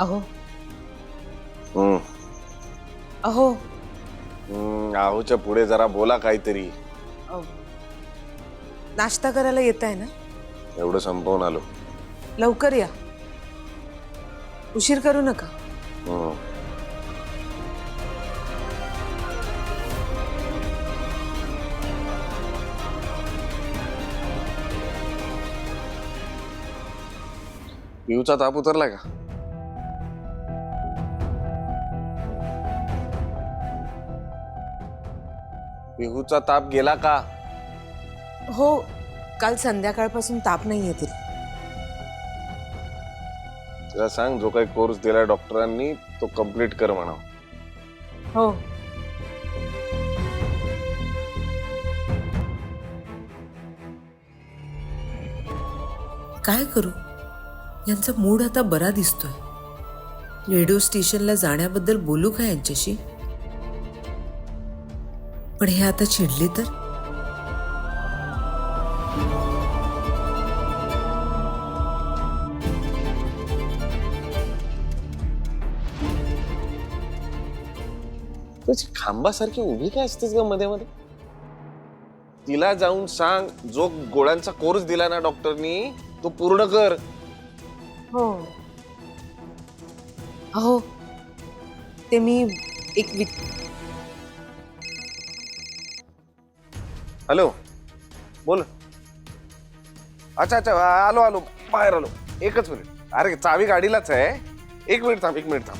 अहो हम्म अहो आहोच्या पुढे जरा बोला काहीतरी. नाश्ता करायला येत आहे ना? एवढं संपवून आलो. लवकर या, उशीर करू नका. हम्म. पिऊचा ताप उतरलाय का? पिहूचा ताप गेला का? हो, काल संध्याकाळपासून ताप नाही येतील. तिला सांग जो काही कोर्स दिलाय डॉक्टरांनी तो कम्प्लीट कर म्हणा. हो. काय करू, यांचा मूड आता बरा दिसतोय. रेडिओ स्टेशनला जाण्याबद्दल बोलू का यांच्याशी? पण हे आता चिडले तर? त्याची खांबासारखी उभी काय असतेस ग मध्ये मध्ये? तिला जाऊन सांग जो गोळ्यांचा कोर्स दिला ना डॉक्टरनी तो पूर्ण कर. हो. अहो ते मी एक हॅलो बोल. अच्छा अच्छा आलो आलो बाहेर आलो. एकच मिनिट. अरे चावी गाडीलाच आहे. एक मिनिट थांब.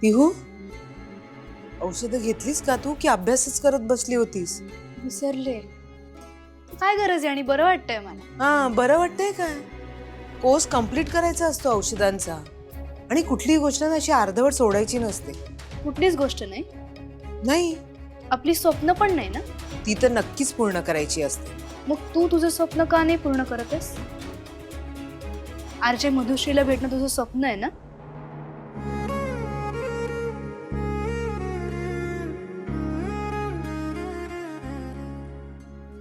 पिहू, औषधं घेतलीस का तू, की अभ्यासच करत बसली होतीस? विसरले. काय गरज आहे आणि बरं वाटतंय मला. हा, बरं वाटतंय काय? कोर्स कंप्लीट करायचा असतो औषधांचा, आणि कुठलीही गोष्ट अशी अर्धवट सोडायची नसते. कुठलीच गोष्ट नाही. नाही, आपली स्वप्न पण नाही ना. ती तर नक्कीच पूर्ण करायची असते. मग तू तुझं स्वप्न का नाही पूर्ण करत आहेस? आरचे मधुश्रीला भेटणं तुझं स्वप्न आहे ना.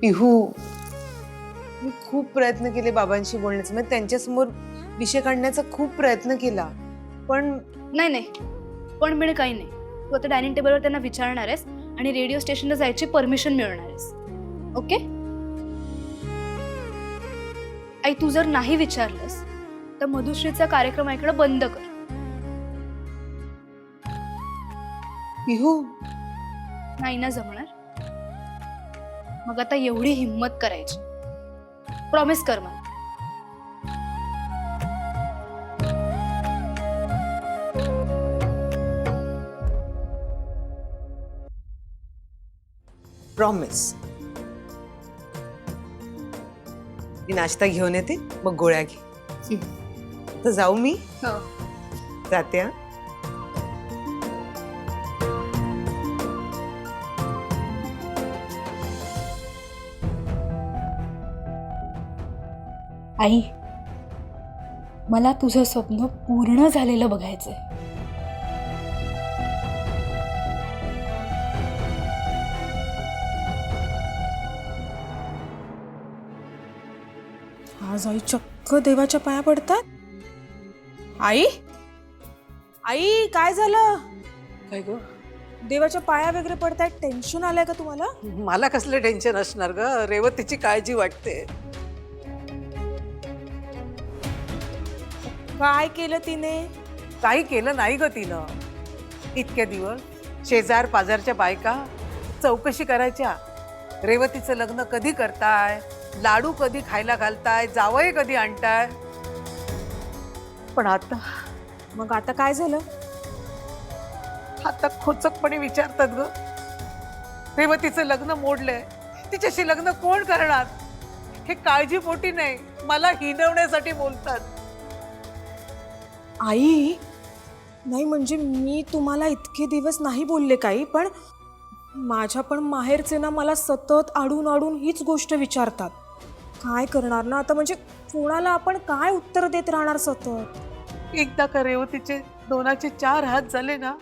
पिहू, मी खूप प्रयत्न केले बाबांशी बोलण्याचा, म्हणजे त्यांच्यासमोर विषय काढण्याचा खूप प्रयत्न केला, पण नाही पण बिण काही नाही. तू आता डायनिंग टेबलवर त्यांना विचारणार आहेस आणि रेडिओ स्टेशनला जायची परमिशन मिळवणार आहेस. ओके. आई, तू जर नाही विचारलंस तर मधुश्रीचा कार्यक्रम ऐकणं बंद कर. पिहू, नाही ना जमणार. मग आता एवढी हिम्मत करायची. प्रॉमिस कर मला. प्रॉमिस. मी नाश्ता घेऊन येते, मग गोळ्या घे. तर जाऊ मी? हो. जाते. हा. आई, मला तुझं स्वप्न पूर्ण झालेलं बघायचंय. आज आई चक्क देवाच्या पाया पडतात. आई, आई काय झालं? काय ग? देवाच्या पाया वगैरे पडतायत, टेन्शन आलंय का तुम्हाला? मला कसलं टेन्शन असणार ग? रेवतीची काळजी वाटते. काय केलं तिने? काही केलं नाही ग तिनं. इतके दिवस शेजार पाजारच्या बायका चौकशी करायच्या. रेवतीचं लग्न कधी करताय, लाडू कधी खायला घालताय, जावई कधी आणताय. पण आता मग आता काय झालं? आता खोचकपणे विचारतात ग. रेवतीचं लग्न मोडलंय, तिच्याशी लग्न कोण करणार? हे काळजीपोटी नाही, मला हिणवण्यासाठी बोलतात. आई, नाही म्हणजे मी तुम्हाला इतके दिवस नाही बोलले काही, पण माझ्या पण माहेरचे ना मला सतत आडून आडून हीच गोष्ट विचारतात. काय करणार ना आता, म्हणजे कोणाला आपण काय उत्तर देत राहणार सतत? एकदा का रेवतीचे दोनाचे चार हात झाले ना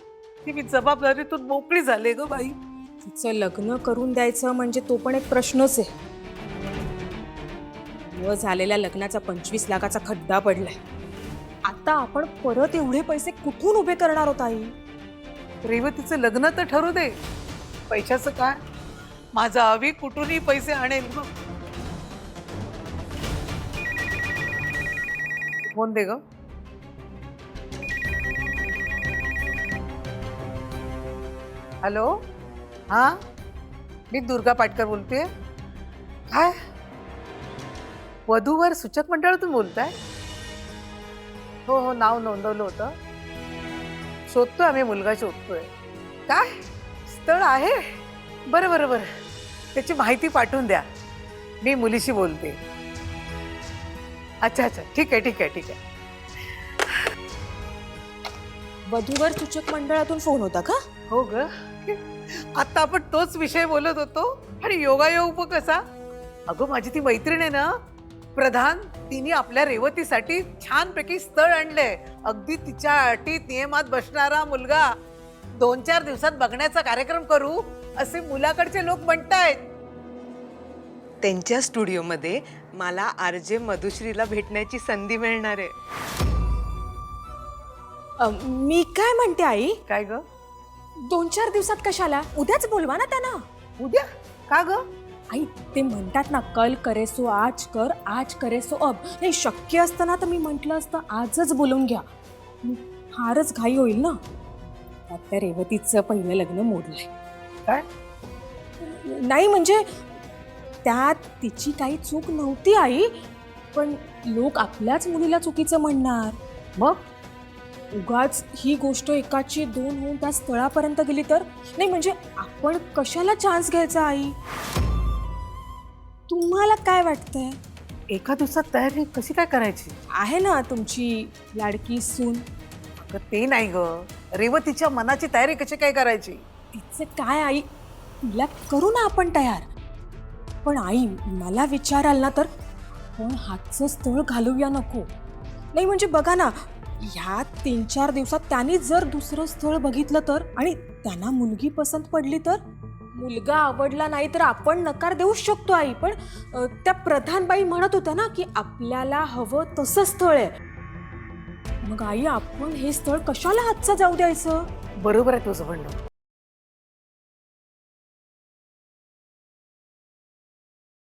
की मी जबाबदारीतून मोकळी झाले ग बाई. तिचं लग्न करून द्यायचं म्हणजे तो पण एक प्रश्नच आहे. व झालेल्या लग्नाचा 25 लाखाचा खड्डा पडलाय. आता आपण परत एवढे पैसे कुठून उभे करणार आहोत आई? रेवतीचं लग्न तर ठरू दे, पैशाचं काय? माझा अवी कुठूनही पैसे आणेल मग. फोन दे ग. हॅलो, हा, मी दुर्गा पाटकर बोलते. काय वधूवर सूचक मंडळातून बोलताय? हो हो, नाव नोंदवलं होतं. शोधतोय आम्ही, मुलगा शोधतोय. काय स्थळ आहे? बरं बरं बरं, त्याची माहिती पाठवून द्या, मी मुलीशी बोलते. अच्छा अच्छा, ठीक आहे ठीक आहे ठीक आहे. वधूवर सूचक मंडळातून फोन होता का? हो ग, आता आपण तोच विषय बोलत होतो आणि योगायोग कसा. अगं माझी ती मैत्रीण आहे ना प्रधान, तिने आपल्या रेवतीसाठी छानपैकी स्थळ आणलंय. अगदी तिच्या अटीत नियमात बसणारा मुलगा. 2-4 दिवसात बघण्याचा कार्यक्रम करू असे मुलाकडचे लोक म्हणतायत. त्यांच्या स्टुडिओमध्ये मला RJ मधुश्रीला भेटण्याची संधी मिळणार आहे. मी काय म्हणते आई, काय ग? 2-4 दिवसात कशाला? उद्याच बोलवा ना त्यांना. उद्या का ग? आई ते म्हणतात ना, कल करे सो आज कर, आज करे सो अब. नाही शक्य असतं ना तर मी म्हटलं असतं आजच बोलवून घ्या. फारच घाई होईल ना. त्यात त्या रेवतीचं पहिलं लग्न मोडलंय. काय? नाही म्हणजे त्यात तिची काही चूक नव्हती आई, पण लोक आपल्याच मुलीला चुकीचं म्हणणार. मग उगाच ही गोष्ट एकाची 2 होऊन त्या स्थळापर्यंत गेली तर. नाही म्हणजे आपण कशाला चान्स घ्यायचा आई? तुम्हाला काय वाटतंय? एका दिवसात तयारी कशी काय करायची? आहे ना तुमची लाडकी सून. अगं ते नाही ग, रेवतीच्या मनाची तयारी कशी काय करायची? तिचं काय आई, तिला करू ना आपण तयार. पण आई मला विचाराल ना तर पण हातचं स्थळ घालूया नको. नाही म्हणजे बघा ना, ह्या 3-4 दिवसात त्यांनी जर दुसरं स्थळ बघितलं तर, आणि त्यांना मुलगी पसंत पडली तर. मुलगा आवडला नाही तर आपण नकार देऊ शकतो आई, पण त्या प्रधानबाई म्हणत होत्या ना की आपल्याला हवं तसं स्थळ आहे. मग आई आपण हे स्थळ कशाला हातचं जाऊ द्यायचं? बरोबर आहे तुझं म्हणणं.